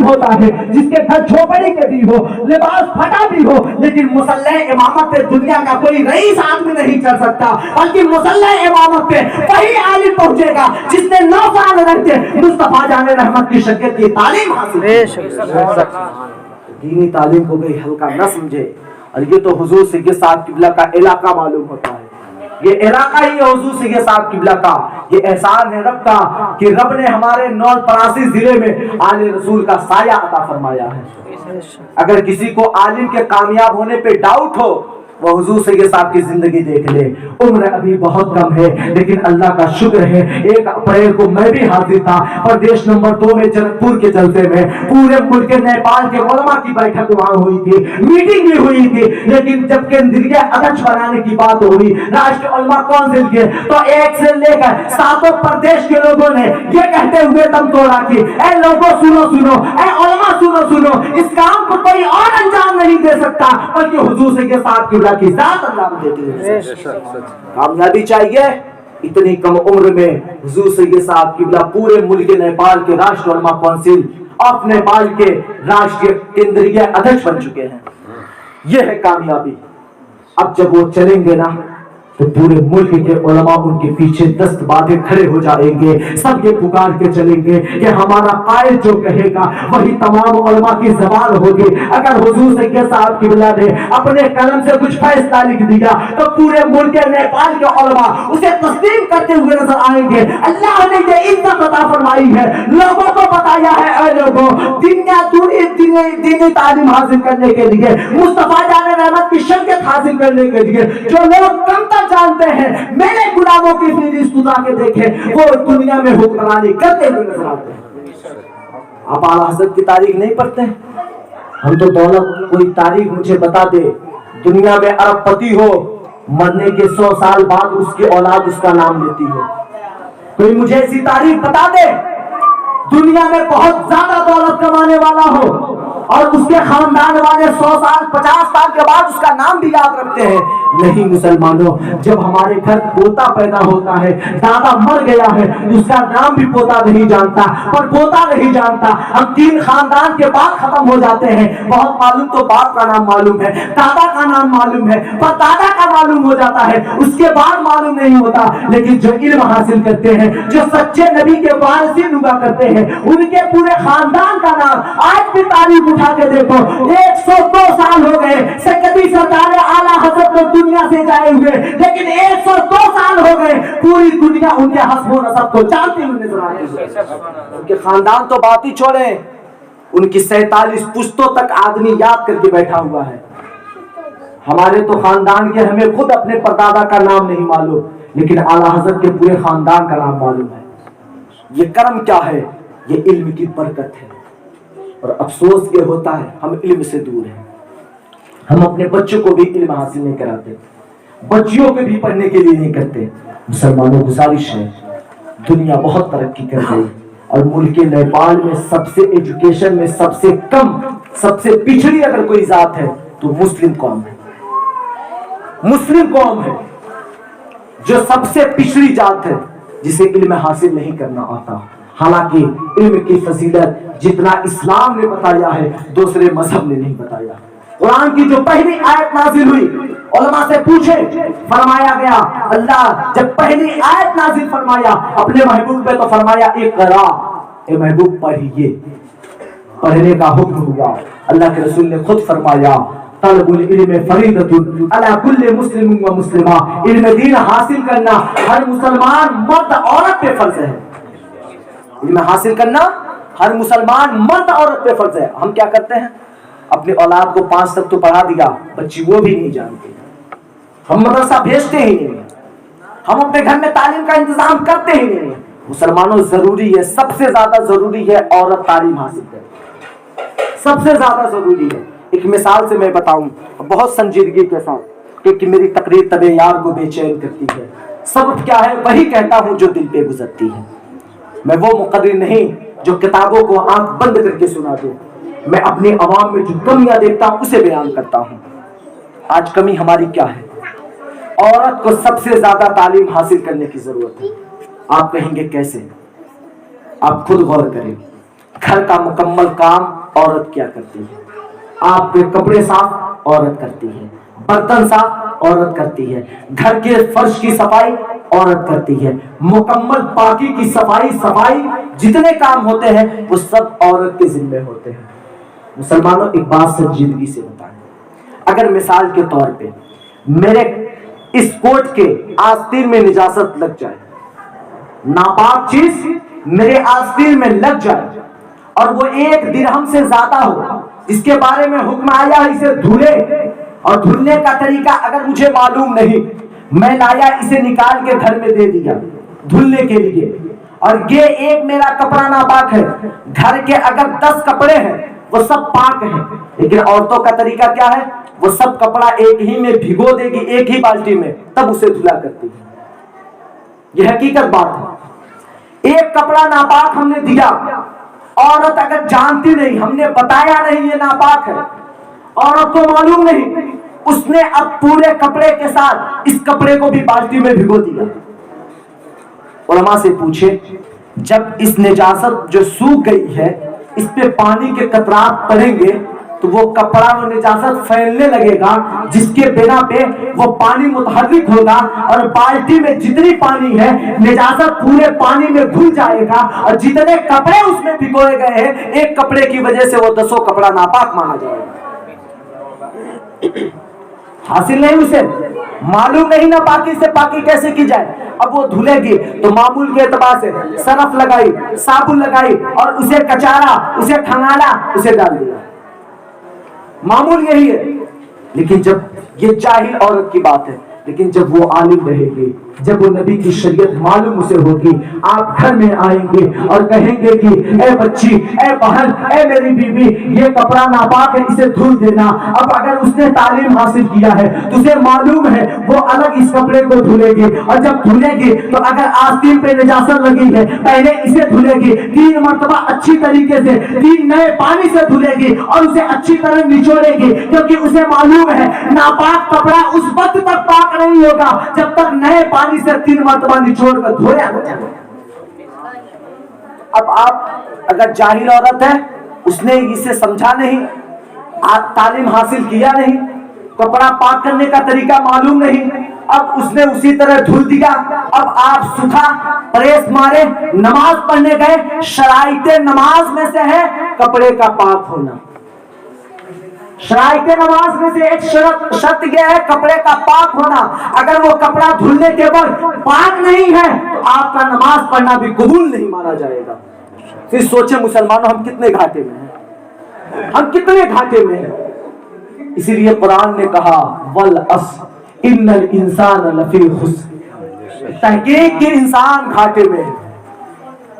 ہوتا ہے جس کے گھر جھوپڑی کے بھی ہو, لباس پھٹا بھی ہو, لیکن مصلح امامت پہ دنیا کا کوئی رئیس آدمی نہیں چل سکتا, بلکہ مصلح امامت پہ وہی عالم پہنچے گا جس نے 9 سال رکھ کے مصطفیٰ جان رحمت کی شریعت کی تعلیم حاصل کی. دینی تعلیم کو کوئی ہلکا نہ سمجھے. اور یہ تو حضور سید صاحب قبلہ کا علاقہ معلوم ہوتا ہے, یہ علاقہ ہی ہے حضور سید صاحب قبلہ کا. یہ احسان ہے رب کا کہ رب نے ہمارے نوپراسی ضلع میں آل رسول کا سایہ عطا فرمایا ہے. اگر کسی کو عالم کے کامیاب ہونے پہ ڈاؤٹ ہو, وہ حضور سید صاحب کی زندگی دیکھ لے. عمر ابھی بہت کم ہے, لیکن اللہ کا شکر ہے 1 اپریل کو میں بھی حاضر تھا پردیش نمبر 2 میں جنک پور کے جلسے میں. پورے ملک نیپال کے علماء کی بیٹھک وہاں ہوئی تھی, میٹنگ بھی ہوئی تھی, لیکن جب کیندریہ ادھیکش بنانے کی بات ہوئی راشٹریہ علماء کونسل کے, تو 1 سے لے کر 7 پردیش کے لوگوں نے یہ کہتے ہوئے دم توڑا کہ اے لوگوں سنو سنو, اے علماء سنو سنو, اس کام کو کوئی اور انجام نہیں دے سکتا بلکہ حضور سید صاحب کی کی ذات اللہ دیتی ہے. کامیابی چاہیے. اتنی کم عمر میں حضور سید صاحب قبلہ پورے ملک نیپال کے راشٹریہ علماء کونسل آف نیپال کے راشٹریہ کیندریہ ادھیکش بن چکے ہیں. یہ ہے کامیابی. اب جب وہ چلیں گے نا تو پورے ملک کے علماء ان کے پیچھے دست باندھے کھڑے ہو جائیں گے. سب یہ پکار کے چلیں گے کہ ہمارا قائد جو کہے گا وہی تمام علماء کی زبان ہوگی. اگر حضور سید صاحب قبلہ نے اپنے قلم سے کچھ فیصلہ لکھ دیا تو پورے ملک نیپال کے علماء اسے تسلیم کرتے ہوئے نظر آئیں گے. اللہ نے یہ عزت عطا فرمائی ہے, لوگوں کو بتایا ہے اے لوگوں دنیا دینی تعلیم حاصل کرنے کے لیے, مصطفیٰ جان رحمت کی شریعت حاصل کرنے کے لیے جو لوگ کم تک جانتے ہیں میرے غلاموں کی فہرست اٹھا کے دیکھیں, وہ دنیا میں حکمرانی کرتے ہوئے نظر آتے ہیں. آپ اعلیٰ حضرت کی تاریخ نہیں پڑھتے؟ ہم تو دولت کوئی تاریخ مجھے بتا دے, دنیا میں ارب پتی ہو, مرنے کے 100 سال بعد اس کی اولاد اس کا نام لیتی ہو. کوئی مجھے ایسی تاریخ بتا دے دنیا میں بہت زیادہ دولت کمانے والا ہو اور اس کے خاندان والے 100 سال 50 سال کے بعد اس کا نام بھی یاد رکھتے ہیں. نہیں مسلمانوں, جب ہمارے گھر پوتا پیدا ہوتا ہے, دادا مر گیا ہے, اس کا نام بھی پوتا نہیں جانتا, پر پوتا نہیں جانتا. ہم 3 خاندان کے بعد ختم ہو جاتے ہیں. بہت معلوم تو باپ کا نام معلوم ہے, دادا کا نام معلوم ہے, پر دادا کا معلوم ہو جاتا ہے, اس کے بعد معلوم نہیں ہوتا. لیکن جو علم حاصل کرتے ہیں, جو سچے نبی کے وارثین ہوا کرتے ہیں, ان کے پورے خاندان کا نام آج بھی تاریخ اٹھا کے دیکھو 102 سال ہو گئے سیدی سرکار اعلیٰ حضرت کو دنیا سے جائے ہوئے, لیکن 102 سال ہو گئے پوری دنیا ان کے حسب و نسب کو جانتی ہوئی نظر آتی ہے. ان کے خاندان تو بات ہی چھوڑیں, ان کی 47 پشتوں تک آدمی یاد کر کے بیٹھا ہوا ہے. ہمارے تو خاندان کے ہمیں خود اپنے پردادا کا نام نہیں معلوم, لیکن اعلیٰ حضرت کے پورے خاندان کا نام معلوم ہے. یہ کرم کیا ہے؟ یہ علم کی برکت ہے. اور افسوس یہ ہوتا ہے ہم علم سے دور ہیں. ہم اپنے بچوں کو بھی علم حاصل نہیں کراتے, بچیوں کو بھی پڑھنے کے لیے نہیں کرتے. مسلمانوں گزارش ہے, دنیا بہت ترقی کر گئی اور ملک نیپال میں سب سے ایجوکیشن میں سب سے کم, سب سے پچھڑی اگر کوئی ذات ہے تو مسلم قوم ہے. مسلم قوم ہے جو سب سے پچھڑی ذات ہے, جسے علم حاصل نہیں کرنا آتا. حالانکہ علم کی فضیلت جتنا اسلام نے بتایا ہے دوسرے مذہب نے نہیں بتایا. قرآن کی جو پہلی آیت نازل ہوئی, علماء سے پوچھے, فرمایا گیا اللہ جب پہلی آیت نازل فرمایا اپنے محبوب پہ تو فرمایا اقرا, اے محبوب پڑھیے. پڑھنے کا حکم ہوا. اللہ کے رسول نے خود فرمایا طلب العلم فریضۃ علی کل مسلم و مسلمہ, علم دین حاصل کرنا ہر مسلمان مرد عورت پہ فرض ہے. علم حاصل کرنا ہر مسلمان مرد عورت پہ فرض ہے. ہم کیا کرتے ہیں, اپنے اولاد کو 5 تک تو پڑھا دیا, بچی وہ بھی نہیں جانتی. ہم مدرسہ بھیجتے ہی نہیں, ہم اپنے گھر میں تعلیم کا انتظام کرتے ہی نہیں. مسلمانوں ضروری ہے, سب سے زیادہ ضروری ہے عورت تعلیم حاصل کرے, سب سے زیادہ ضروری ہے. ایک مثال سے میں بتاؤں بہت سنجیدگی کے ساتھ کہ میری تقریر طب یار کو بے چین کرتی ہے. سبب کیا ہے؟ وہی کہتا ہوں جو دل پہ گزرتی ہے. میں وہ مقرر نہیں جو کتابوں کو آنکھ بند کر کے سنا دوں. میں اپنی عوام میں جو کمیاں دیکھتا ہوں اسے بیان کرتا ہوں. آج کمی ہماری کیا ہے؟ عورت کو سب سے زیادہ تعلیم حاصل کرنے کی ضرورت ہے. آپ کہیں گے کیسے؟ آپ خود غور کریں. گھر کا مکمل کام عورت کیا کرتی ہے؟ آپ کے کپڑے صاف عورت کرتی ہے، برتن صاف عورت کرتی ہے، گھر کے فرش کی صفائی عورت کرتی ہے، مکمل پاکی کی صفائی جتنے کام ہوتے ہیں وہ سب عورت کے ذمہ ہوتے ہیں۔ مسلمانوں ایک بات سنجیدگی سے بتائیں، اگر مثال کے طور پہ میرے اس کوٹ کے آستین میں نجاست لگ جائے، ناپاک چیز میرے آستین میں لگ جائے اور وہ 1 درہم سے زیادہ ہو، اس کے بارے میں حکم آیا اسے دھلے، اور دھلنے کا طریقہ اگر مجھے معلوم نہیں، میں لایا اسے نکال کے گھر میں دے دیا دھلنے کے لیے، اور یہ ایک میرا کپڑا ناپاک ہے، گھر کے اگر 10 کپڑے ہیں وہ سب پاک ہیں، لیکن عورتوں کا طریقہ کیا ہے؟ وہ سب کپڑا ایک ہی میں بھگو دے گی، ایک ہی بالٹی میں، تب اسے دھلا کرتی ہے۔ یہ حقیقت بات ہے۔ ایک کپڑا ناپاک ہم نے دیا، عورت اگر جانتی نہیں، ہم نے بتایا نہیں یہ ناپاک ہے، عورت کو معلوم نہیں، اس نے اب پورے کپڑے کے ساتھ اس کپڑے کو بھی بالٹی میں بھگو دیا۔ علماء سے پوچھے، جب اس نجاست جو سوکھ گئی ہے اس پہ پانی کے قطرات پڑیں گے تو وہ کپڑا و نجاست پھیلنے لگے گا، جس کے بنا پہ وہ پانی متحرک ہوگا اور بالٹی میں جتنی پانی ہے نجاست پورے پانی میں گھل جائے گا، اور جتنے کپڑے اس میں بھگوئے گئے ہیں ایک کپڑے کی وجہ سے وہ 10 کپڑا ناپاک مانا جائے گا۔ حاصل نہیں، اسے معلوم نہیں نا پاکی سے پاکی کیسے کی جائے۔ اب وہ دھلے گی تو معمول کے اعتبار سے صرف لگائی، صابن لگائی اور اسے کچارا، اسے کھنگالا، اسے ڈال دیا، معمول یہی ہے۔ لیکن جب یہ جاہل عورت کی بات ہے، لیکن جب وہ عالم رہے گی، جب وہ نبی کی شریعت معلوم اسے ہوگی، آپ گھر میں آئیں گے اور کہیں گے کہ اے بچی، اے بہن، اے میری بیوی، یہ کپڑا ناپاک ہے، اسے دھل دینا۔ اب اگر اس نے تعلیم حاصل کیا ہے تو اسے معلوم ہے وہ الگ اس کپڑے کو دھلے گی، اور جب دھلے گی تو اگر آستین پہ نجاست لگی ہے پہلے اسے دھلے گی 3 مرتبہ اچھی طریقے سے، 3 نئے پانی سے دھلے گی اور اسے اچھی طرح نچوڑے گی، کیونکہ اسے معلوم ہے ناپاک کپڑا اس وقت تک پاک نہیں ہوگا جب تک نئے پانی سے 3 مرتبہ نچوڑ کر دھویا نہ جائے۔ اب آپ اگر جاہل عورت ہے، اس نے اسے سمجھا نہیں، تعلیم حاصل کیا نہیں، کپڑا پاک کرنے کا طریقہ معلوم نہیں، اب اس نے اسی طرح دھل دیا۔ اب آپ سکھا پریس مارے نماز پڑھنے گئے، شرائط نماز میں سے ہے کپڑے کا پاک ہونا، شرائط نماز میں سے ایک شرط یہ ہے کپڑے کا پاک ہونا۔ اگر وہ کپڑا دھلنے کے بعد پاک نہیں ہے تو آپ کا نماز پڑھنا بھی قبول نہیں مانا جائے گا۔ پھر سوچیں مسلمانوں، ہم کتنے گھاٹے میں ہیں، ہم کتنے گھاٹے میں ہیں۔ اسی لیے قرآن نے کہا والعصر ان الانسان لفی خسر، تحقیق کہ انسان گھاٹے میں ہے۔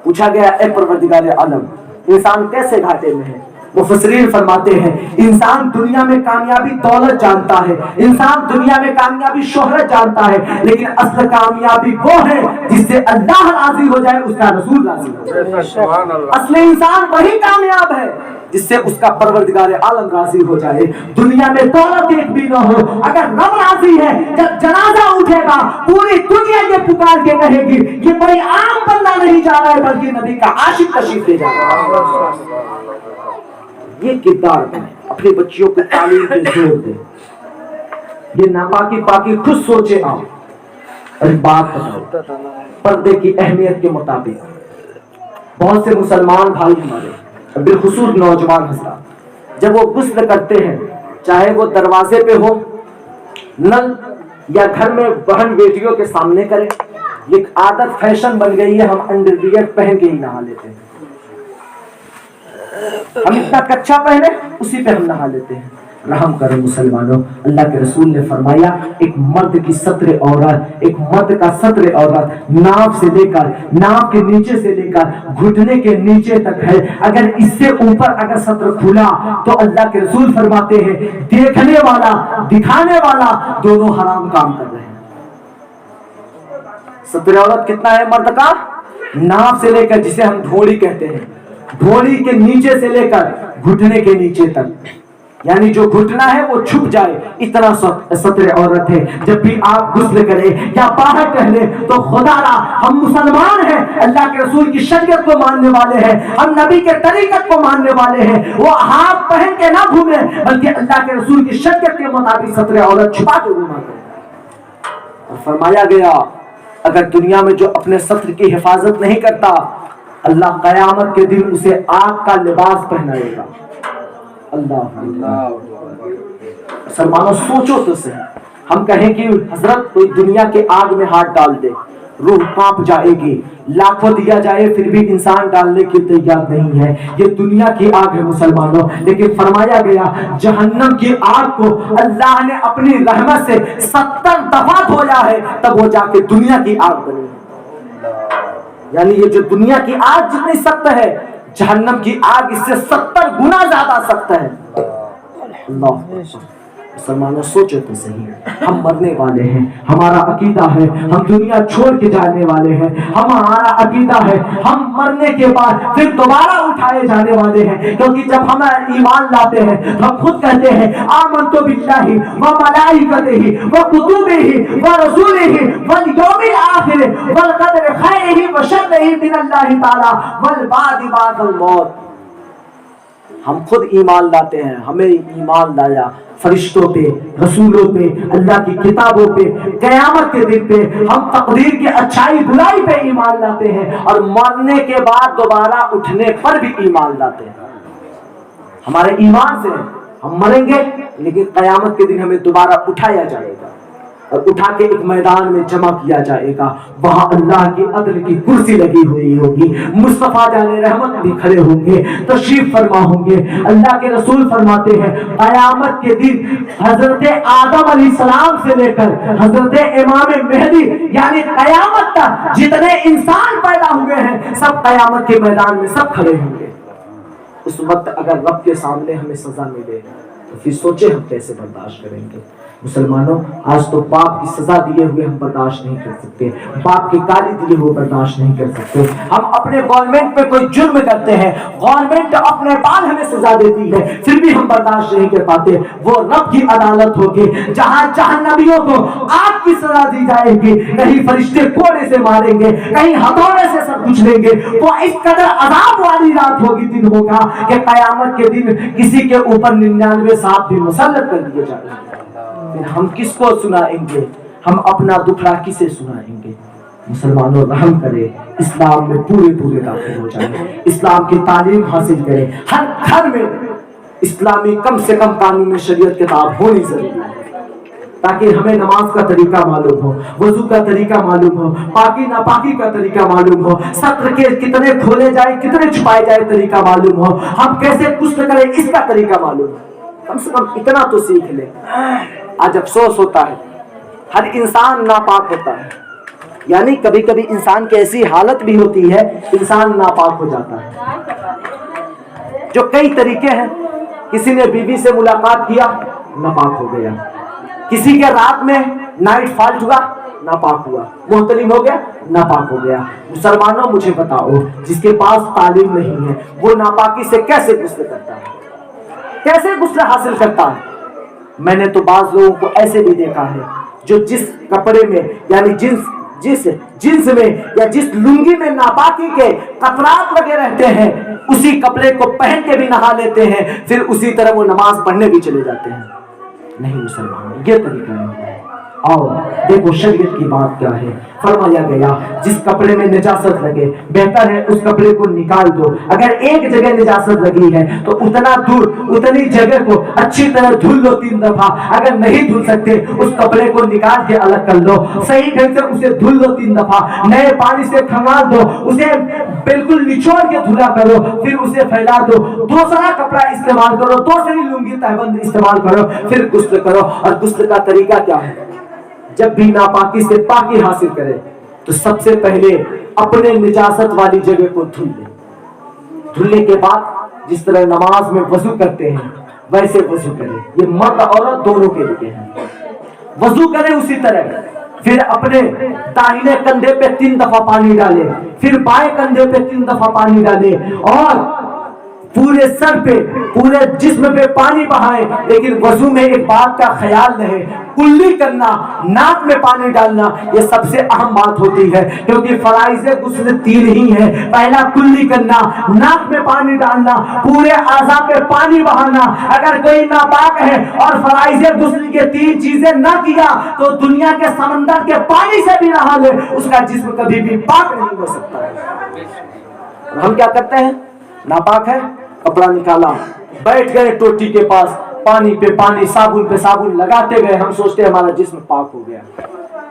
پوچھا گیا اے پروردگار عالم، انسان کیسے گھاٹے میں ہے؟ مفسرین فرماتے ہیں انسان دنیا میں کامیابی دولت جانتا ہے، انسان دنیا میں کامیابی شہرت جانتا ہے، لیکن اصل کامیابی وہ ہے جس سے اللہ راضی ہو جائے، اس کا رسول راضی ہو جائے۔ اصل انسان وہی کامیاب ہے جس سے اس کا پروردگار عالم راضی ہو جائے۔ دنیا میں دولت ایک بھی نہ ہو، اگر رب راضی ہے، جب جنازہ اٹھے گا پوری دنیا یہ پکار کے کہے گی یہ کوئی عام بندہ نہیں جا رہا ہے بلکہ نبی کا عاشق تشریف لے جا رہا ہے۔ یہ کردار ہے، اپنی بچیوں کو تعلیم پہ زور دے۔ یہ ناپاکی پاکی خود سوچے آپ۔ اور بات بتاؤ پردے کی اہمیت کے مطابق بہت سے مسلمان بھائی ہمارے، بالخصوص نوجوان حضرات، جب وہ غسل کرتے ہیں، چاہے وہ دروازے پہ ہو، نل، یا گھر میں بہن بیٹیوں کے سامنے کرے، یہ عادت فیشن بن گئی ہے، ہم انڈرویئر پہن کے ہی نہا لیتے ہیں، ہم اتنا کچا پہنے اسی پہ ہم نہا لیتے ہیں۔ رحم کرو مسلمانوں، اللہ کے رسول نے فرمایا ایک مرد کی سطر عورت، ایک مرد کا سطر عورت ناف سے لے کر، ناف کے نیچے سے لے کر گھٹنے کے نیچے تک ہے، اگر اس سے اوپر اگر سطر کھلا تو اللہ کے رسول فرماتے ہیں دیکھنے والا دکھانے والا دونوں حرام کام کر رہے ہیں۔ سطر عورت کتنا ہے مرد کا؟ ناف سے لے کر، جسے ہم ڈھوڑی کہتے ہیں، ڈھوڑی کے نیچے سے لے کر گھٹنے کے نیچے تک، یعنی جو گھٹنا ہے وہ چھپ جائے اتنا سطر عورت ہے. جب بھی آپ غسل کریں یا باہر ٹہلیں تو خدا را ہم مسلمان ہیں, اللہ کے رسول کی شریعت کو ماننے والے ہیں, ہم نبی کے طریقت کو ماننے والے ہیں. وہ ہاتھ پہن کے نہ گھومیں بلکہ اللہ کے رسول کی شریعت کے مطابق سطر عورت چھپا کے گھوما کریں. اور فرمایا گیا اگر دنیا میں جو اپنے سطر کی حفاظت نہیں کرتا اللہ قیامت کے دن اسے آگ کا لباس پہنائے گا. اللہ مسلمانوں سوچو تو صحیح, ہم کہیں کہ حضرت کوئی دنیا کے آگ میں ہاتھ ڈال دے روح کانپ جائے گی, لاکھوں دیا جائے پھر بھی انسان ڈالنے کی تیار نہیں ہے. یہ دنیا کی آگ ہے مسلمانوں, لیکن فرمایا گیا جہنم کی آگ کو اللہ نے اپنی رحمت سے 70 دفعہ دھویا ہے تب وہ جا کے دنیا کی آگ بنی. یعنی یہ جو دنیا کی آگ جتنی سخت ہے جہنم کی آگ اس سے 70 گنا زیادہ سخت ہے. اللہ مسلمانوں سوچو تو صحیح, ہم مرنے والے ہیں, ہمارا عقیدہ ہے ہم دنیا چھوڑ کے جانے والے ہیں, ہمارا عقیدہ ہے ہم مرنے کے بعد پھر دوبارہ اٹھائے جانے والے ہیں. کیونکہ جب ہم ایمان لاتے ہیں تو ہم خود کہتے ہیں آمنت باللہ و ملائکتہ و کتبہ و رسولہ والیوم الآخر والقدر خیرہ و شرہ من اللہ تعالی والبعث بعد الموت. ہم خود ایمان لاتے ہیں, ہمیں ایمان لایا فرشتوں پہ, رسولوں پہ, اللہ کی کتابوں پہ, قیامت کے دن پہ, ہم تقدیر کی اچھائی برائی پہ ایمان لاتے ہیں اور مرنے کے بعد دوبارہ اٹھنے پر بھی ایمان لاتے ہیں. ہمارے ایمان سے ہم مریں گے لیکن قیامت کے دن ہمیں دوبارہ اٹھایا جائے گا اور اٹھا کے ایک میدان میں جمع کیا جائے گا. وہاں اللہ کی عدل کی کرسی لگی ہوئی ہوگی, مصطفیٰ جان رحمت بھی کھڑے ہوں گے, تشریف فرما ہوں گے. اللہ کے رسول فرماتے ہیں قیامت کے دن حضرت آدم علیہ السلام سے لے کر حضرت امام مہدی یعنی قیامت تک جتنے انسان پیدا ہوئے ہیں سب قیامت کے میدان میں سب کھڑے ہوں گے. اس وقت اگر رب کے سامنے ہمیں سزا ملے تو پھر سوچے ہم کیسے برداشت کریں گے. مسلمانوں آج تو باپ کی سزا دیے ہوئے ہم برداشت نہیں کر سکتے, باپ کی گالی دیے ہوئے برداشت نہیں کر سکتے. ہم اپنے گورنمنٹ پہ کوئی جرم کرتے ہیں, گورنمنٹ اپنے بعد ہمیں سزا دیتی ہے پھر بھی ہم برداشت نہیں کر پاتے. وہ رب کی عدالت ہوگی جہاں جہنمیوں کو آگ کی سزا دی جائے گی, کہیں فرشتے کوڑے سے ماریں گے, کہیں ہتھوڑے سے سب کچھ لیں گے. وہ اس قدر عذاب والی رات ہوگی, دن ہوگا کہ قیامت کے دن کسی کے اوپر 99 سانپ بھی مسلط کر دیے جائیں گے. ہم کس کو سنائیں گے, ہم اپنا دکھڑا کسے سنائیں گے. مسلمانوں رحم کرے, اسلام میں پورے داخل ہو جائیں, اسلام کی تعلیم حاصل کریں. ہر گھر میں اسلامی کم سے کم قانون شریعت کتاب ہونی ضروری ہے تاکہ ہمیں نماز کا طریقہ معلوم ہو, وضو کا طریقہ معلوم ہو, پاکی ناپاکی کا طریقہ معلوم ہو, سطر کے کتنے کھولے جائے کتنے چھپائے جائے طریقہ معلوم ہو, ہم کیسے غسل کریں اس کا طریقہ معلوم ہو. کم سے کم اتنا تو سیکھ لیں. آج افسوس ہوتا ہے ہر انسان ناپاک ہوتا ہے, یعنی کبھی کبھی انسان کی ایسی حالت بھی ہوتی ہے انسان ناپاک ہو جاتا ہے. جو کئی طریقے ہیں, کسی نے بیوی سے ملاقات کیا ناپاک ہو گیا, کسی کے رات میں نائٹ فالٹ ہوا ناپاک ہوا, محتلم ہو گیا ناپاک ہو گیا. مسلمانوں مجھے بتاؤ جس کے پاس تعلیم نہیں ہے وہ ناپاکی سے کیسے غسل کرتا ہے, کیسے غسل حاصل کرتا ہے؟ میں نے تو بعض لوگوں کو ایسے بھی دیکھا ہے جو جس کپڑے میں یعنی جنس میں یا جس لنگی میں ناپاکی کے قطرات لگے رہتے ہیں اسی کپڑے کو پہن کے بھی نہا لیتے ہیں, پھر اسی طرح وہ نماز پڑھنے بھی چلے جاتے ہیں. نہیں مسلمان, یہ طریقہ نہیں ہے. اور دیکھو شریعت کی بات کیا ہے. فرمایا گیا جس کپڑے میں نجاست لگے بہتر ہے اس کپڑے کو نکال دو. اگر ایک جگہ نجاست لگی ہے تو اتنا دور اتنی جگہ کو اچھی طرح دھل لو 3 دفعہ. اگر نہیں دھل سکتے اس کپڑے کو نکال کے الگ کر لو, صحیح ڈھنگ سے اسے دھل لو 3 دفعہ, نئے پانی سے کھنگال دو, اسے بالکل نچوڑ کے دھلا کرو, پھر اسے پھیلا دو, دوسرا کپڑا استعمال کرو, دوسری لنگی تہبند استعمال کرو, پھر غسل کرو. اور غسل کا طریقہ کیا ہے؟ جب بھی ناپاکی سے پاکی حاصل کرے تو سب سے پہلے اپنے نجاست والی جگہ کو دھل لے. دھلنے کے بعد جس طرح نماز میں وضو کرتے ہیں ویسے وضو کرے. یہ مرد عورت دونوں کے لیے ہے. وضو کرے اسی طرح, پھر اپنے داہنے کندھے پہ 3 دفعہ پانی ڈالے, پھر بائیں کندھے پہ 3 دفعہ پانی ڈالے, اور پورے سر پہ پورے جسم پہ پانی بہائیں، لیکن وضو میں ایک بات کا خیال رہے، کلی کرنا، ناک میں پانی ڈالنا، یہ سب سے اہم بات ہوتی ہے، کیونکہ فرائض غسل 3 ہی ہے۔ پہلا کلی کرنا، ناک میں پانی ڈالنا، پورے اعضاء پہ پانی بہانا۔ اگر کوئی ناپاک ہے اور فرائض غسل کے 3 چیزیں نہ کیا تو دنیا کے سمندر کے پانی سے بھی نہا لے، اس کا جسم کبھی بھی پاک نہیں ہو سکتا ہے۔ ہم کیا کرتے ہیں؟ ناپاک ہے، کپڑا نکالا، بیٹھ گئے ٹوٹی کے پاس، پانی پہ پانی، صابن پہ صابن لگاتے گئے، ہم سوچتے ہیں ہمارا جسم پاک ہو گیا۔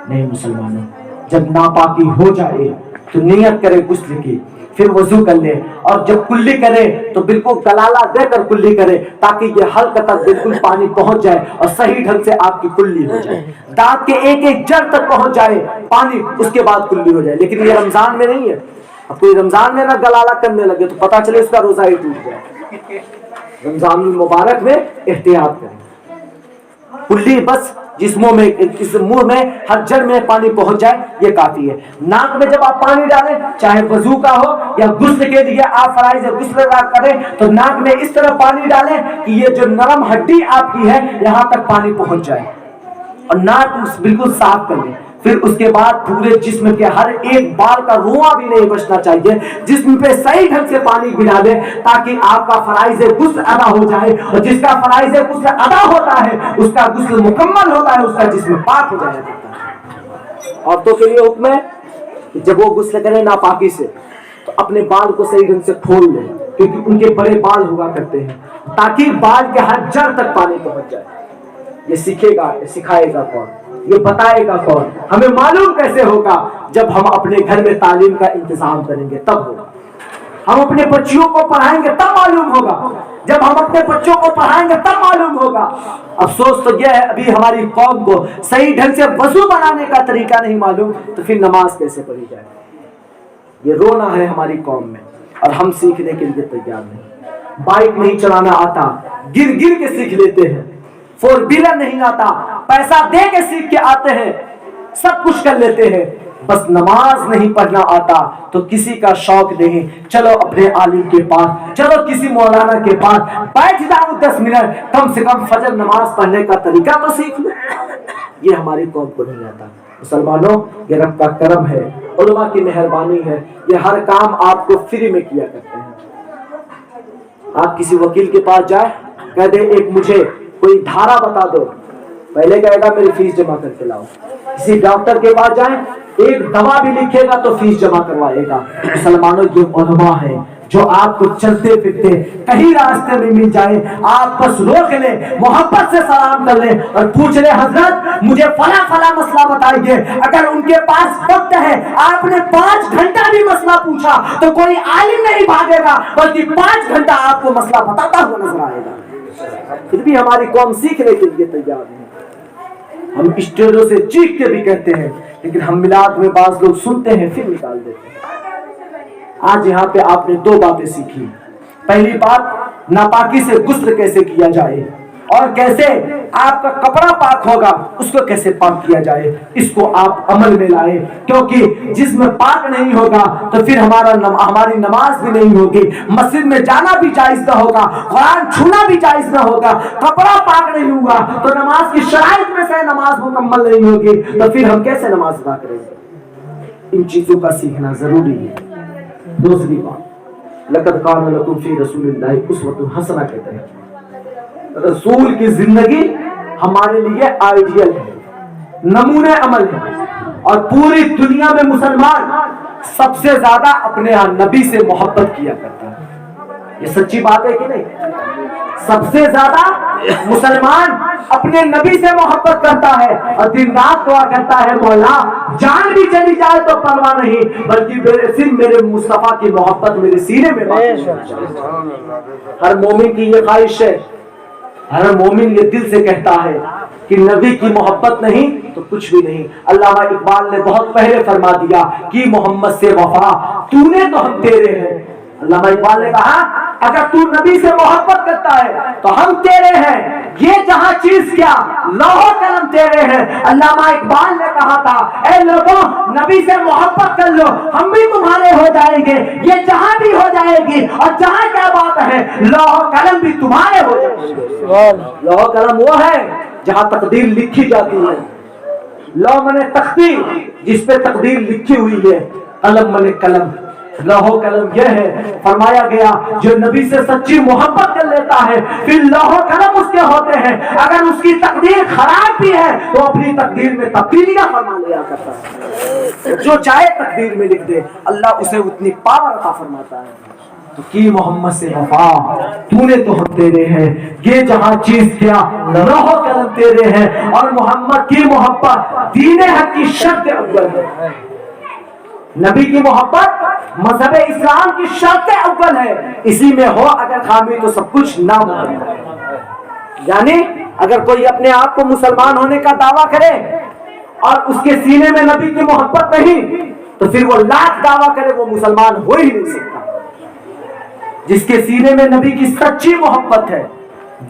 نہیں مسلمانوں، جب ناپاکی ہو جائے تو نیت کرے غسل کی، پھر وضو کر لے، اور جب کلی کرے تو بالکل گلالہ دے کر کلی کرے، تاکہ یہ حلق تک بالکل پانی پہنچ جائے اور صحیح ڈھنگ سے آپ کی کلی ہو جائے، دانت کے ایک ایک جڑ تک پہنچ جائے پانی، اس کے بعد کلی ہو جائے۔ لیکن یہ رمضان میں نہیں ہے۔ اب کوئی رمضان میں نہ گلالہ کرنے لگے تو پتا چلے اس کا روزہ ہی ٹوٹ جائے۔ رمضان المبارک میں احتیاط کریں، کلی بس جسموں میں، اس منہ میں، ہر جڑ میں پانی پہنچ جائے، یہ کافی ہے۔ ناک میں جب آپ پانی ڈالیں، چاہے وضو کا ہو یا غسل کے لیے آپ فرائض غسل ادا کریں، تو ناک میں اس طرح پانی ڈالیں کہ یہ جو نرم ہڈی آپ کی ہے یہاں تک پانی پہنچ جائے، اور ناک بالکل صاف کر لیں۔ پھر اس کے بعد پورے جسم کے ہر ایک بال کا رواں بھی نہیں بچنا چاہیے، جسم پہ صحیح ڈھنگ سے پانی گرا دیں تاکہ آپ کا فرائض غسل ادا ہو جائے، اور جس کا فرائض غسل ادا ہوتا ہے اس کا غسل مکمل ہوتا ہے، اس کا جسم پاک ہو جاتا ہے۔ عورتوں کے لیے حکم ہے کہ جب وہ غسل کریں ناپاکی سے تو اپنے بال کو صحیح ڈھنگ سے کھول لیں، کیونکہ ان کے بڑے بال ہوا کرتے ہیں، تاکہ بال کے ہر جڑ تک پانی پہنچ جائے۔ یہ سیکھے گا، یہ سکھائے گا کون؟ یہ بتائے گا کون؟ ہمیں معلوم کیسے ہوگا؟ جب ہم اپنے گھر میں تعلیم کا انتظام کریں گے تب ہوگا۔ ہم اپنے بچیوں کو پڑھائیں گے تب معلوم ہوگا، جب ہم اپنے بچوں کو پڑھائیں گے تب معلوم ہوگا۔ افسوس تو یہ ہے ابھی ہماری قوم کو صحیح ڈھنگ سے وضو بنانے کا طریقہ نہیں معلوم، تو پھر نماز کیسے پڑھی جائے؟ یہ رونا ہے ہماری قوم میں، اور ہم سیکھنے کے لیے تیار نہیں۔ بائک نہیں چلانا آتا، گر گر کے سیکھ لیتے ہیں۔ 4 ویلر نہیں آتا، پیسہ دے کے سیکھ کے آتے ہیں، سب کچھ کر لیتے ہیں، بس نماز نہیں پڑھنا آتا تو کسی کا شوق نہیں۔ چلو اپنے عالم کے پاس، چلو کسی مولانا کے پاس بیٹھ جاؤ 10 منٹ، کم سے کم فجر نماز پڑھنے کا طریقہ تو سیکھ لو۔ یہ ہماری قوم کو نہیں آتا۔ مسلمانوں، یہ رب کا کرم ہے، علماء کی مہربانی ہے، یہ ہر کام آپ کو فری میں کیا کرتے ہیں۔ آپ کسی وکیل کے پاس جائیں، کہہ دے ایک مجھے کوئی دھارا بتا دو، پہلے کہے گا میری فیس جمع کر کے لاؤ۔ کسی ڈاکٹر کے پاس جائیں، ایک دوا بھی لکھے گا تو فیس جمع کروائے گا۔ مسلمانوں، یہ علماء ہیں جو آپ کو چلتے پھرتے کہیں راستے میں مل جائے، آپ بس روک لیں، محبت سے سلام کر لیں اور پوچھ لیں حضرت مجھے فلاں فلاں مسئلہ بتائیے۔ اگر ان کے پاس وقت ہے، آپ نے 5 گھنٹہ بھی مسئلہ پوچھا تو کوئی عالم نہیں بھاگے گا، بلکہ 5 گھنٹہ آپ کو مسئلہ بتاتا ہوا نظر آئے گا۔ پھر بھی ہماری قوم سیکھنے کے لیے تیار نہیں۔ ہم اسٹیجوں سے چیخ کے بھی کہتے ہیں، لیکن ہم میلاد میں بعض لوگ سنتے ہیں پھر نکال دیتے ہیں۔ آج یہاں پہ آپ نے 2 باتیں سیکھی۔ پہلی بات، ناپاکی سے غسل کیسے کیا جائے، اور کیسے آپ کا کپڑا پاک ہوگا اس کو کیسے پاک کیا جائے، اس کو آپ عمل میں لائیں، کیونکہ جسم پاک نہیں ہوگا تو پھر ہماری نماز بھی نہیں ہوگی، مسجد میں جانا بھی جائز نہ ہوگا، قرآن چھونا بھی جائز نہ ہوگا، کپڑا پاک نہیں ہوا تو نماز کی شرائط میں سے نماز مکمل نہیں ہوگی، تو پھر ہم کیسے نماز ادا کریں گے؟ ان چیزوں کا سیکھنا ضروری ہے۔ دوسری بات، لقد کان لکم فی رسول اللہ اسوۃ حسنہ کہتے ہیں، رسول کی زندگی ہمارے لیے آئیڈیل ہے، نمونے عمل ہے، اور پوری دنیا میں مسلمان سب سے زیادہ اپنے ہاں نبی سے محبت کیا کرتا ہے۔ یہ سچی بات ہے کہ نہیں؟ سب سے زیادہ مسلمان اپنے نبی سے محبت کرتا ہے اور دن رات دعا کرتا ہے، مولا جان بھی چلی جائے تو پرواہ نہیں، بلکہ صرف میرے مصطفیٰ کی محبت میرے سینے میں باقی ہو جائے۔ ہر مومن کی یہ خواہش ہے، ہر مومن یہ دل سے کہتا ہے کہ نبی کی محبت نہیں تو کچھ بھی نہیں۔ علامہ اقبال نے بہت پہلے فرما دیا کہ محمد سے وفا تو نے تو ہم تیرے ہیں۔ علامہ اقبال نے کہا اگر تو نبی سے محبت کرتا ہے تو ہم تیرے ہیں، یہ جہاں چیز کیا لوح و قلم تیرے ہیں۔ علامہ اقبال نے کہا تھا اے لوگوں نبی سے محبت کر لو ہم بھی تمہارے ہو جائیں گے، یہ جہاں بھی ہو جائے گی، اور جہاں کیا بات ہے لوح و قلم بھی تمہارے ہو جائیں گے۔ لوح و قلم وہ ہے جہاں تقدیر لکھی جاتی ہے، لوح منے تختی جس پہ تقدیر لکھی ہوئی ہے، قلم منے قلم، لوح و قلم یہ ہے۔ فرمایا گیا جو نبی سے سچی محبت کر لیتا ہے پھر لوح و قلم اس کے ہوتے ہیں، اگر اس کی تقدیر خراب بھی ہے تو اپنی تقدیر میں تبدیلیاں فرما لیا کرتا ہے، جو چاہے تقدیر میں لکھ دے اللہ اسے اتنی پاور عطا فرماتا ہے۔ تو کی محمد سے وفا تو نے تو ہم تیرے ہیں، یہ جہاں چیز کیا لوح و قلم تیرے ہیں، اور محمد کی محبت دین حق کی شرط اول ہے۔ نبی کی محبت مذہب اسلام کی شرط اول ہے، اسی میں ہو اگر خامی تو سب کچھ ناممکن ہے۔ یعنی اگر کوئی اپنے آپ کو مسلمان ہونے کا دعویٰ کرے اور اس کے سینے میں نبی کی محبت نہیں تو پھر وہ لاکھ دعویٰ کرے وہ مسلمان ہو ہی نہیں سکتا۔ جس کے سینے میں نبی کی سچی محبت ہے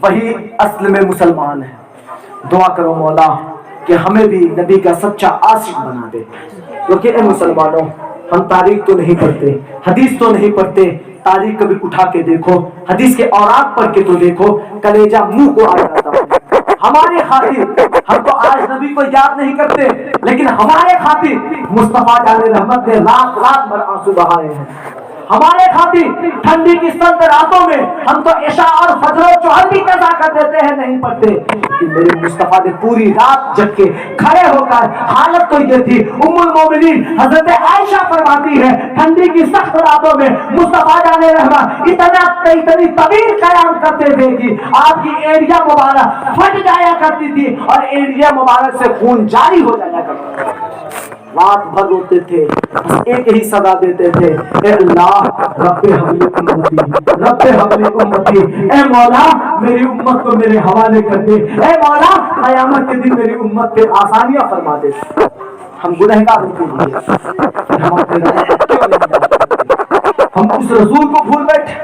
وہی اصل میں مسلمان ہے۔ دعا کرو مولا کہ ہمیں بھی نبی کا سچا عاشق بنا دے، کیونکہ اے مسلمانوں ہم تاریخ تو نہیں پڑھتے، حدیث تو نہیں پڑھتے، تاریخ کبھی اٹھا کے دیکھو، حدیث کے اوراق پڑھ کے تو دیکھو، کلیجہ منہ کو آ جاتا ہے۔ ہماری خاطر ہم تو آج نبی کو یاد نہیں کرتے، لیکن ہمارے خاطر مصطفیٰ جان رحمت نے رات رات بھر آنسو بہائے ہیں۔ ہمارے خاطر ٹھنڈی کی سرد راتوں میں ہم تو عشاء اور فجر و چوہر بھی قضا کر دیتے ہیں، نہیں پڑھتے، کہ میرے مصطفیٰ نے پوری رات جگ کے کھڑے ہو کر، حالت تو یہ تھی ام المومنین حضرت عائشہ فرماتی ہے ٹھنڈی کی سخت راتوں میں مصطفیٰ جان رحمت اتنی طویل قیام کرتے تھے کہ آپ کی ایڑیاں مبارک پھٹ جایا کرتی تھی اور ایڑیاں مبارک سے خون جاری ہو جایا کرتا تھا۔ رات بھر روتے تھے، بس ایک ہی صدا دیتے تھے اے اللہ رب حبلی امتی، رب حبلی امتی، اے مولا میری امت کو میرے حوالے کر دے، اے مولا قیامت کے دن میری امت پہ آسانیاں فرما دے۔ ہم گنہگار ہوتے ہیں، ہم اس رسول کو بھول بیٹھے،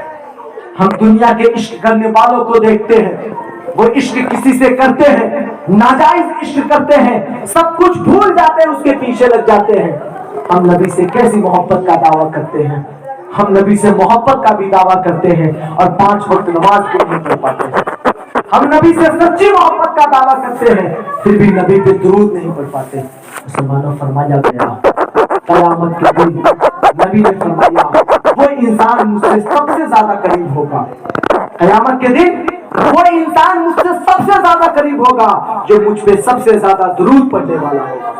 ہم دنیا کے عشق کرنے والوں کو دیکھتے ہیں، وہ عشق کسی سے کرتے ہیں، ناجائز عشق کرتے ہیں، سب کچھ بھول جاتے ہیں، اس کے پیچھے لگ جاتے ہیں۔ ہم نبی سے کیسی محبت کا دعویٰ کرتے ہیں، ہم نبی سے محبت کا بھی دعویٰ کرتے ہیں اور 5 وقت نماز کو نہیں پڑھ پاتے ہیں۔ ہم نبی سے سچی محبت کا دعویٰ کرتے ہیں پھر بھی نبی پہ درود نہیں پڑھ پاتے۔ مسلمانوں فرمایا گیا قیامت کے دن نبی نے فرمایا وہ انسان مجھ سے سب سے زیادہ قریب ہوگا، قیامت کے دن وہ انسان مجھ سے سب سے زیادہ قریب ہوگا جو مجھ پہ سب سے زیادہ درود پڑھنے والا ہوگا۔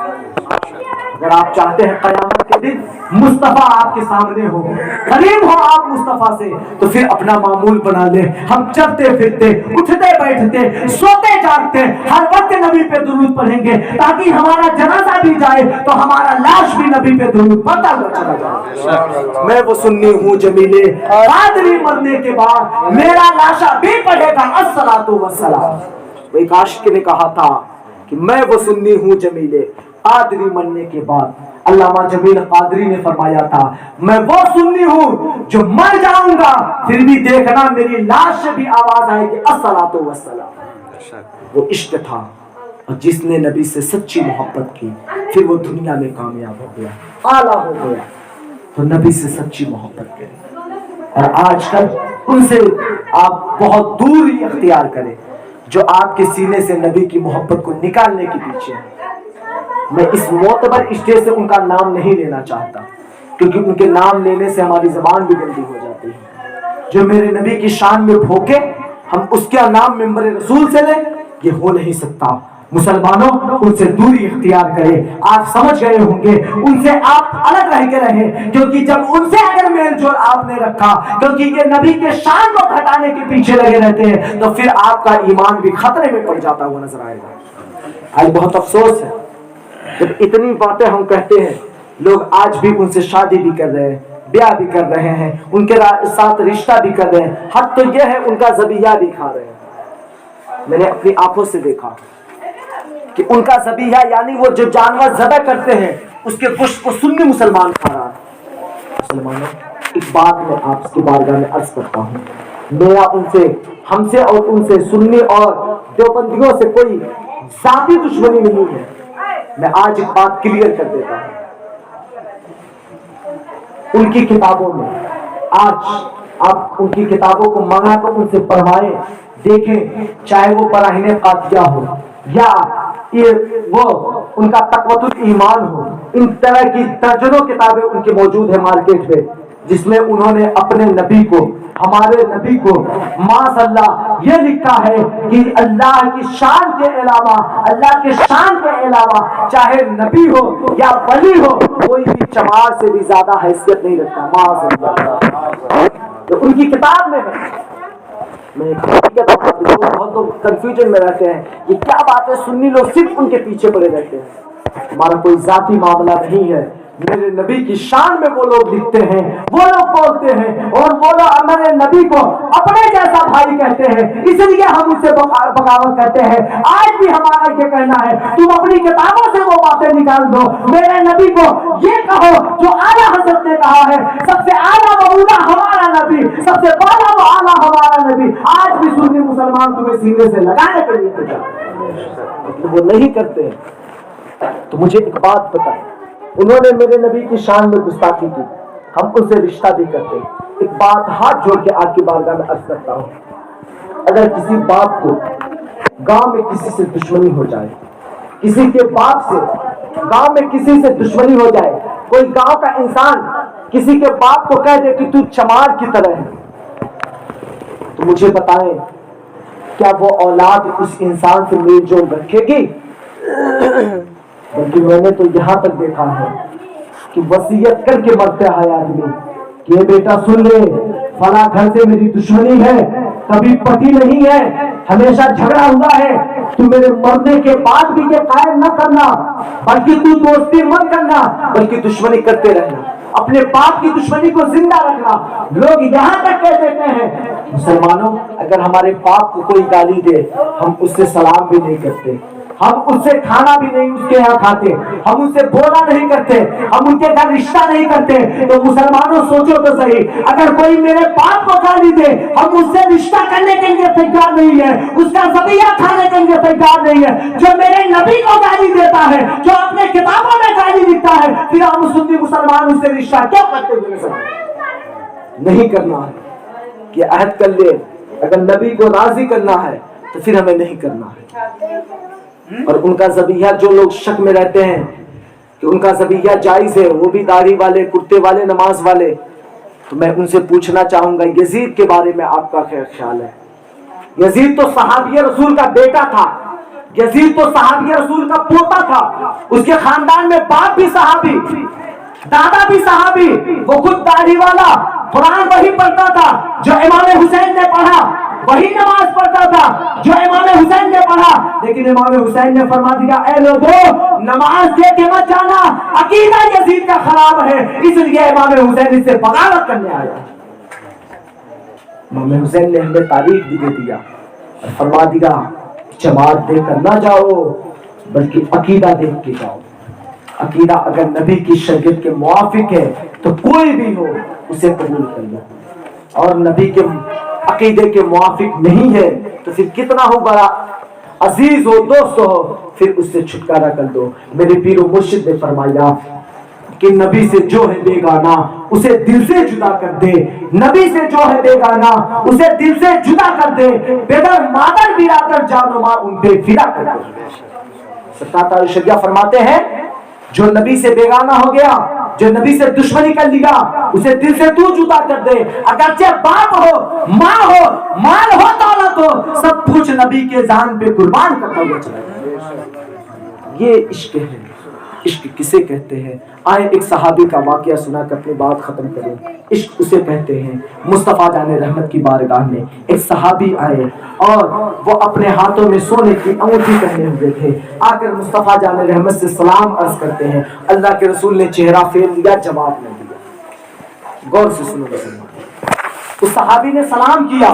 اگر آپ چاہتے ہیں قیامت کے دن مصطفیٰ آپ کے سامنے ہو، قریب ہو آپ مصطفیٰ سے، تو پھر اپنا معمول بنا لیں، ہم چلتے پھرتے اٹھتے بیٹھتے سوتے جاگتے ہر وقت نبی پہ درود پڑھیں گے، تاکہ ہمارا جنازہ بھی جائے تو ہمارا لاش بھی نبی پہ درود پڑھتا ہوا چلا جائے۔ میں وہ سنی ہوں جمیلے قادری مرنے کے بعد میرا لاشا بھی پڑھے گا الصلاۃ والسلام۔ وہ ایک عاشق نے کہا تھا کہ میں وہ سنی ہوں جمیلے قادری مرنے کے بعد، علامہ جمیل قادری نے فرمایا تھا میں وہ سنی ہوں جو مر جاؤں گا پھر بھی دیکھنا میری لاش سے بھی آواز آئے گی الصلاۃ والسلام۔ وہ عشق تھا، اور جس نے نبی سے سچی محبت کی پھر وہ دنیا میں کامیاب ہو گیا، اعلیٰ ہو گیا۔ تو نبی سے سچی محبت کریں، اور آج کل ان سے آپ بہت دوری اختیار کریں جو آپ کے سینے سے نبی کی محبت کو نکالنے کے پیچھے ہیں۔ میں اس معتبر اسٹیج سے ان کا نام نہیں لینا چاہتا، کیونکہ ان کے نام لینے سے ہماری زبان بھی گندی ہو جاتی ہے۔ جو میرے نبی کی شان میں بھوکے ہم اس کا نام ممبر رسول سے لیں، یہ ہو نہیں سکتا۔ مسلمانوں ان سے دوری اختیار کریں۔ آپ سمجھ گئے ہوں گے ان سے آپ الگ رہ کے رہیں، کیونکہ جب ان سے اگر میل جول آپ نے رکھا، کیونکہ یہ نبی کے شان کو گھٹانے کے پیچھے لگے رہتے ہیں، تو پھر آپ کا ایمان بھی خطرے میں پڑ جاتا ہوا نظر آئے گا۔ آج بہت افسوس ہے جب اتنی باتیں ہم کہتے ہیں، لوگ آج بھی ان سے شادی بھی کر رہے ہیں، بیاہ بھی کر رہے ہیں، ان کے ساتھ رشتہ بھی کر رہے ہیں، حد تو یہ ہے ان کا ذبیحہ بھی کھا رہے ہیں۔ میں نے اپنی آنکھوں سے دیکھا کہ ان کا ذبیحہ یعنی وہ جو جانور ذبح کرتے ہیں اس کے گوشت کو سنی مسلمان کھا رہا ہے۔ مسلمانوں ایک بات میں آپ کی بارگاہ میں عرض کرتا ہوں، میرا ان سے، ہم سے اور ان سے، سنی اور دیوبندیوں سے کوئی ذاتی دشمنی نہیں ہے۔ میں آج ایک بات کلیئر کر دیتا ہوں، ان کی کتابوں میں، آج آپ ان کی کتابوں کو منگا کر ان سے پڑھوائیں، دیکھیں، چاہے وہ براہین قاطعہ ہو یا وہ ان کا تقویۃ الایمان ہو، ان طرح کی درجنوں کتابیں ان کے موجود ہیں مارکیٹ میں، جس میں انہوں نے اپنے نبی کو، ہمارے نبی کو معاذ اللہ یہ لکھا ہے کہ اللہ کی شان کے علاوہ، اللہ کے شان کے علاوہ چاہے نبی ہو یا ولی ہو، کوئی بھی چمار سے بھی زیادہ حیثیت نہیں رکھتا، معاذ اللہ۔ تو ان کی کتاب میں ہے، میں بہت لوگ کنفیوژن میں رہتے ہیں، یہ کیا بات ہے، سنی لوگ صرف ان کے پیچھے پڑے رہتے ہیں۔ ہمارا کوئی ذاتی معاملہ نہیں ہے، میرے نبی کی شان میں وہ لوگ لکھتے ہیں، وہ لوگ بولتے ہیں، اور وہ لوگ ہمارے نبی کو اپنے جیسا بھائی کہتے ہیں، اس لیے ہم اس سے بغاوت کرتے ہیں۔ آج بھی ہمارا یہ کہنا ہے، تم اپنی کتابوں سے وہ باتیں نکال دو، میرے نبی کو یہ کہو جو اعلیٰ حضرت نے کہا ہے، سب سے اعلیٰ و اولیٰ ہمارا نبی، سب سے بالا و اعلیٰ ہمارا نبی۔ آج بھی سنی مسلمان تمہیں سینے سے لگانے کے لیے لیکن وہ نہیں کرتے۔ تو مجھے ایک بات بتائیں، انہوں نے میرے نبی کی شان میں گستاخی کی، ہم ان سے رشتہ بھی کرتے۔ ایک بات ہاتھ جوڑ کے آپ کی بارگاہ میں عرض کرتا ہوں، اگر کسی باپ کو گاؤں میں کسی سے دشمنی ہو جائے، کسی کے باپ سے گاؤں میں کسی سے دشمنی ہو جائے، کوئی گاؤں کا انسان کسی کے باپ کو کہہ دے کہ تو چمار کی طرح ہے، تو مجھے بتائیں کیا وہ اولاد اس انسان سے میل جول رکھے گی؟ بلکہ میں نے تو یہاں تک دیکھا ہے کہ وصیت کر کے مرتا ہے آدمی کہ بیٹا سن لے، فلاں گھر سے میری دشمنی ہے، کبھی پتی نہیں ہے، ہمیشہ جھگڑا ہوا ہے، تو میرے مرنے کے بعد بھی یہ قائم نہ کرنا، بلکہ تو دوستی مت کرنا، بلکہ دشمنی کرتے رہنا، اپنے باپ کی دشمنی کو زندہ رکھنا۔ لوگ یہاں تک کہہ دیتے ہیں، مسلمانوں اگر ہمارے باپ کو کوئی گالی دے، ہم اس سے سلام بھی نہیں کرتے، ہم اس سے کھانا بھی نہیں اس کے یہاں کھاتے، ہم اس سے بولا نہیں کرتے، ہم ان کے گھر رشتہ نہیں کرتے۔ تو مسلمانوں سوچو تو صحیح، اگر کوئی میرے باپ کو گالی دے، ہم اس سے رشتہ کرنے کے لیے تیار نہیں ہے، اس کا ذبیحہ کھانے کے لیے تیار نہیں ہے۔ جو میرے نبی کو گالی دیتا ہے، جو اپنے کتابوں میں گالی لکھتا ہے، پھر ہم سنی مسلمان اس سے رشتہ کیوں کرتے ہوئے نہیں کرنا ہے کہ عہد کر لے، اگر نبی کو راضی کرنا ہے تو پھر ہمیں نہیں کرنا ہے۔ اور ان کا ذبیحہ، جو لوگ شک میں رہتے ہیں کہ ان کا ذبیحہ جائز ہے، وہ بھی داڑھی والے، کرتے والے، نماز والے، تو میں ان سے پوچھنا چاہوں گا یزید کے بارے میں آپ کا خیال ہے؟ یزید تو صحابی رسول کا بیٹا تھا، یزید تو صحابی رسول کا پوتا تھا، اس کے خاندان میں باپ بھی صحابی، دادا بھی صحابی، وہ خود داڑھی والا، قرآن وہی پڑھتا تھا جو امام حسین نے پڑھا، وہی نماز پڑھتا تھا جو امام حسین نے پڑھا، لیکن امام حسین نے فرما دیا اے لوگوں نماز دے کے مت جانا، عقیدہ یزید کا خراب ہے، اس لیے امام حسین اس سے بغاوت کرنے آیا۔ امام حسین نے ہمیں تاریخ بھی دے دیا اور فرما دیا جماعت دے کر نہ جاؤ بلکہ عقیدہ دیکھ کے جاؤ۔ عقیدہ اگر نبی کی شریعت کے موافق ہے تو کوئی بھی ہو اسے قبول کر لو، اور نبی کے عقیدے کے موافق نہیں ہے تو پھر کتنا ہو بڑا عزیز ہو، دوست ہو، پھر اس سے چھٹکارا کر دو۔ میرے پیر و مرشد نے فرمایا کہ نبی سے جو ہے بیگانہ اسے دل سے جدا کر دے، نبی سے جو ہے بیگانہ اسے دل سے جدا کر دے، بغیر مادر برادر جان و مال ان پہ فدا کر دے۔ سرکار تعالی شریعہ فرماتے ہیں جو نبی سے بیگانہ ہو گیا، جو نبی سے دشمنی کر لیا، اسے دل سے تو جدا کر دے، اگرچہ باپ ہو، ماں ہو، مال ہو، دولت ہو، سب کچھ نبی کے ذہن پہ قربان کرتا ہوا چلا۔ یہ عشق ہے۔ عشق کسے کہتے ہیں؟ آئے ایک صحابی کا واقعہ سنا کر اپنی بات ختم کریں۔ عشق اسے کہتے ہیں۔ مصطفیٰ جان رحمت کی بارگاہ میں ایک صحابی آئے اور وہ اپنے ہاتھوں میں سونے کی انگوٹھی پہنے ہوئے تھے، آ کر مصطفیٰ جان رحمت سے سلام عرض کرتے ہیں۔ اللہ کے رسول نے چہرہ پھیر لیا، جواب نہیں دیا۔ غور سے سنو، اس صحابی نے سلام کیا،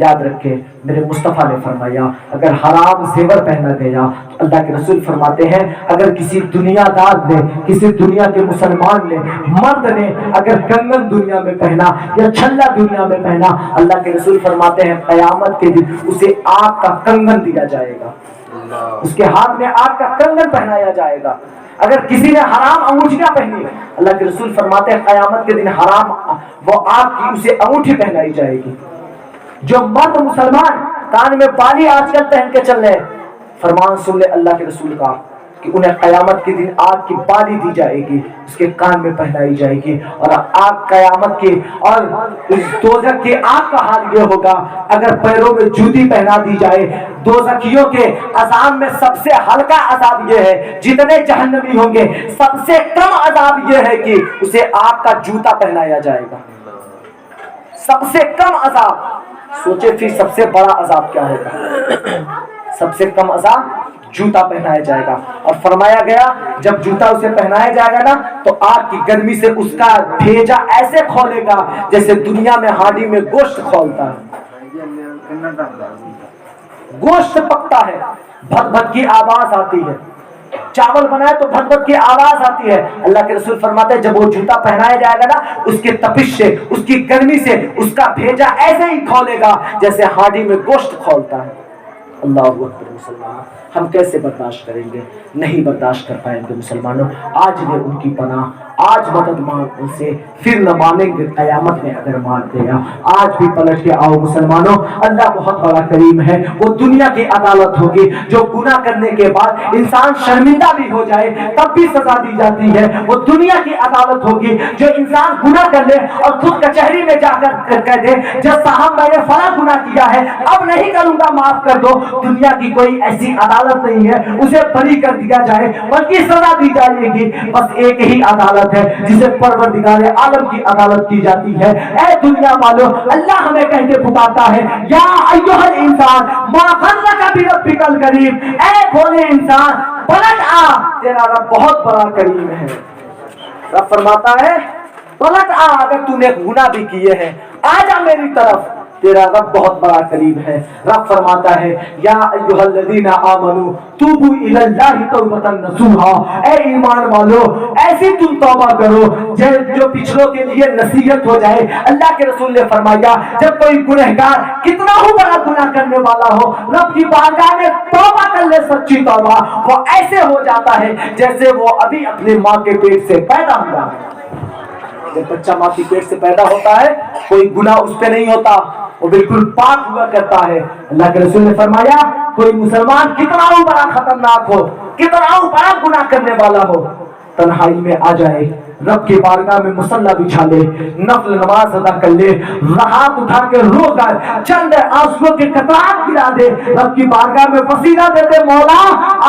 یاد رکھے میرے مصطفیٰ نے فرمایا اگر حرام زیور پہنا گیا تو اللہ کے رسول فرماتے ہیں اگر کسی دنیا دار نے, کسی دنیا کے مسلمان نے, مرد نے اگر کنگن دنیا میں پہنا یا چھلا دنیا میں پہنا, اللہ کے رسول فرماتے ہیں قیامت کے دن اسے آگ کا کنگن دیا جائے گا, اس کے ہاتھ میں آگ کا کنگن پہنایا جائے گا. اگر کسی نے حرام انگوٹھیاں پہنی, اللہ کے رسول فرماتے ہیں قیامت کے دن حرام وہ آگ کی اسے انگوٹھی پہنائی جائے گی. جو مرد مسلمان کان میں بالی آج کل پہن کے چل رہے, فرمان سن لے اللہ کے رسول کا کہ انہیں قیامت کے دن آگ کی بالی دی جائے گی, اس کے کان میں پہنائی جائے گی. اور آگ قیامت کی اور دوزخ کی آگ کا حال یہ ہوگا اگر پیروں میں جوتی پہنا دی جائے. دوزخیوں کے عذاب میں سب سے ہلکا عذاب یہ ہے, جتنے جہنمی ہوں گے سب سے کم عذاب یہ ہے کہ اسے آگ کا جوتا پہنایا جائے گا. سب سے کم عذاب. سوچے پھر سب سے بڑا عذاب کیا ہوگا؟ سب سے کم عذاب جوتا پہنایا جائے گا. اور فرمایا گیا جب جوتا اسے پہنایا جائے گا نا تو آگ کی گرمی سے اس کا بھیجا ایسے کھولے گا جیسے دنیا میں ہانڈی میں گوشت کھولتا ہے. گوشت پکتا ہے, بھت بھت کی آواز آتی ہے, چاول بنائے تو بھت بھت کی آواز آتی ہے. اللہ کے رسول فرماتے ہیں جب وہ جوتا پہنایا جائے گا نا اس کے تپش سے, اس کی گرمی سے اس کا بھیجا ایسے ہی کھولے گا جیسے ہانڈی میں گوشت کھولتا ہے. اللہ اکبر. مسلمان ہم کیسے برداشت کریں گے؟ نہیں برداشت کر پائیں گے مسلمانوں. آج لے ان کی پناہ, آج مدد مانگ ان سے, پھر نہ مانیں گے قیامت میں اگر مان گیا. آج بھی پلٹ کے آؤ مسلمانوں, اللہ بہت بڑا کریم ہے. وہ دنیا کی عدالت ہوگی جو گناہ کرنے کے بعد انسان شرمندہ بھی ہو جائے تب بھی سزا دی جاتی ہے. وہ دنیا کی عدالت ہوگی جو انسان گناہ کر لے اور خود کچہری میں جا کر کہہ دے جب صاحب میں نے فلاں گناہ کیا ہے اب نہیں کروں گا معاف کر دو. دنیا کی کوئی ایسی عدالت نہیں ہے اسے بری کر دیا جائے بلکہ سزا دی جائے گی. بس ایک ہی عدالت ہے جسے پروردگار عالم کی عدالت کی جاتی ہے. اے دنیا والو, اللہ ہمیں کہہ کے پکارتا ہے یا ایھا الانسان ما غرک بربک الکریم, اے بھولے انسان پلٹ آ, تیرا رب بہت بڑا کریم ہے. رب فرماتا ہے پلٹ آ, اگر تو نے گناہ بھی کیے ہیں آ جا میری طرف, تیرا رب بہت بڑا کریم ہے. رب فرماتا ہے یا ایھا الذین آمنوا توبوا الی اللہ توبۃ نصوحا, اے ایمان والو ایسی تم توبہ کرو جو پچھلوں کے لیے نصیحت ہو جائے. اللہ کے رسول نے فرمایا جب کوئی گنہگار کتنا ہی بڑا گناہ کرنے والا ہو رب کی بارگاہ میں توبہ کر لے سچی توبہ, وہ ایسے ہو جاتا ہے جیسے وہ ابھی اپنے ماں کے پیٹ سے پیدا ہوا ہے. جب بچہ ماں کی پیٹ سے پیدا ہوتا ہے کوئی گناہ اس پہ نہیں ہوتا, وہ بالکل پاک ہوا کرتا ہے. اللہ کے رسول نے فرمایا کوئی مسلمان کتنا ہی بڑا خطرناک ہو, کتنا ہی بڑا گناہ کرنے والا ہو, تنہائی میں آ جائے, رب کی بارگاہ میں مصلی بچھا لے, نفل نماز ادا کر لے, ہاتھ اٹھا کے رو کر چند آنسوؤں کے قطرات گرا دے, رب کی بارگاہ میں وسیلہ دے دے مولا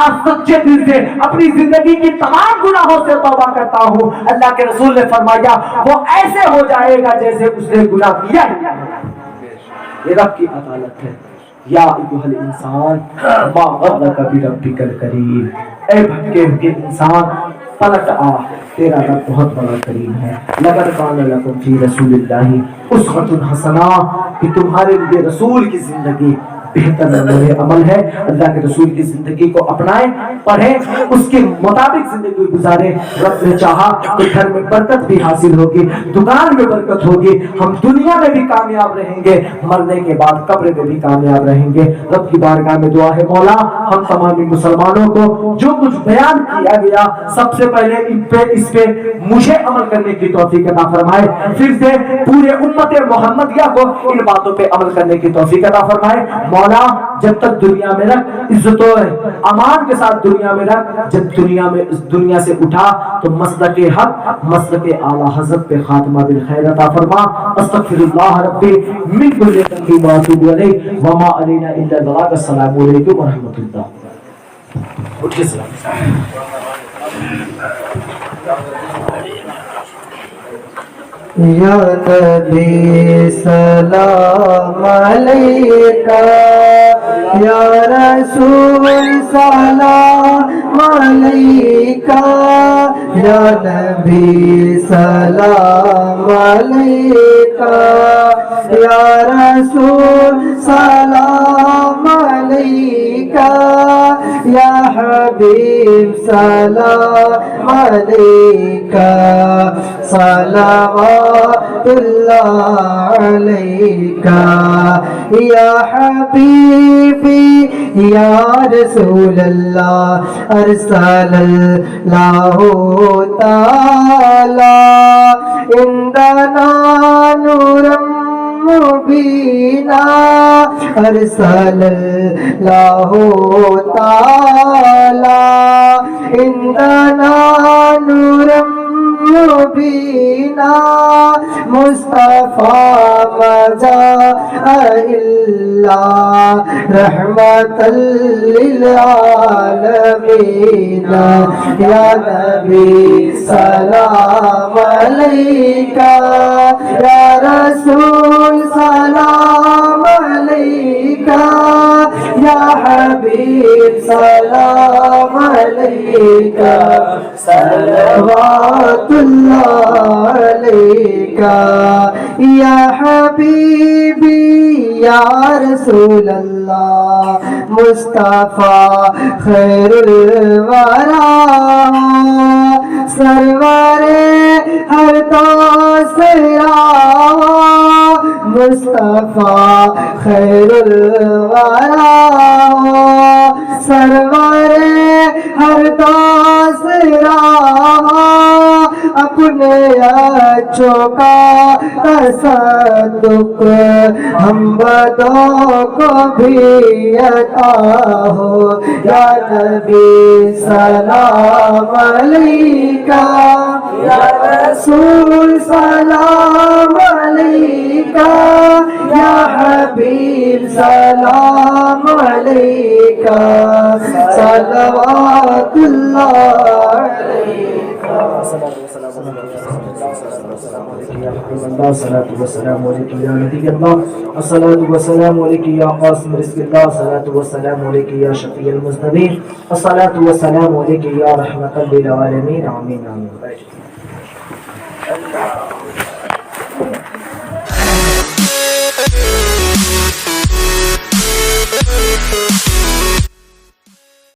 آج سچے دل سے اپنی زندگی کی تمام گناہوں سے توبہ کرتا ہوں. اللہ کے رسول نے فرمایا وہ ایسے ہو جائے گا جیسے اس نے گناہ کیا ہے. یہ رب کی عدالت ہے. یا ایھا الانسان ما غرک بربک الکریم, اے بھٹکے ہوئے انسان پلٹ آ, تیرا رب بہت بڑا کریم ہے. لقد کان لکم فی رسول اللہ اسوۃ حسنہ, کہ تمہارے لیے رسول کی زندگی بہتر نمونہ عمل ہے. اللہ کے رسول کی زندگی کو اپنائیں, پڑھیں, اس کے مطابق زندگی گزاریں. رب نے چاہا کہ گھر میں برکت بھی حاصل ہوگی, دکان میں برکت ہوگی, ہم دنیا میں بھی کامیاب رہیں گے, مرنے کے بعد قبر میں بھی کامیاب رہیں گے. رب کی بارگاہ میں دعا ہے مولا ہم تمام مسلمانوں کو جو کچھ بیان کیا گیا سب سے پہلے اس پہ مجھے عمل کرنے کی توفیق عطا فرمائے, پھر سے پورے امت محمدیہ کو ان باتوں پہ عمل کرنے کی توفیق عطا فرمائے. مولا جب تک دنیا میں رکھ, عزت و امان کے ساتھ دنیا میں رکھ, جب دنیا سے اٹھا تو مسلک حق مسلک اعلی حضرت پہ خاتمہ بالخیر عطا فرما. استغفر اللہ ربی من کل ذنب و اتوب الیہ وما علینا الا البلاغ. السلام علیکم ورحمۃ اللہ. اٹھ کے سلام. یا نبی سلام علیکہ، یا رسول سلام علیکہ، یا نبی سلام علیکہ، یا رسول سلام علیکہ، یا حبیب سلام علیکہ، صلوات اللہ علیکہ، یا حبیبی یا رسول اللہ ارسل اللہ تعالی عندنا نورا مبینا، ارسل اللہ تعالی عندنا نورا مبینا، مصطفیٰ مجا الا رحمت للعالمین، یا نبی سلام علیکہ، یا رسول سلام علیکہ، یا حبیب سلام علیکہ، صلوات اللہ علیکہ، یا حبیبی یا رسول اللہ مصطفیٰ خیر الورا، سرور ہر تاثرا، مصطفیٰ خیر الورا، سرور ہر تاثرا، اپنے اچھوں کا تصدق ہم بدوں کو بھی عطا ہو، یا نبی سلام علیکہ، یا رسول سلام علیکہ، یا حبیب سلام علیکہ، صلوات اللہ علیکہ۔ الصلاة والسلام عليك يا نبي الله، الصلاة والسلام عليك يا قاسم رزق الله، الصلاة والسلام عليك يا شفيع المذنبين، الصلاة والسلام عليك يا رحمة للعالمين، آمين آمين۔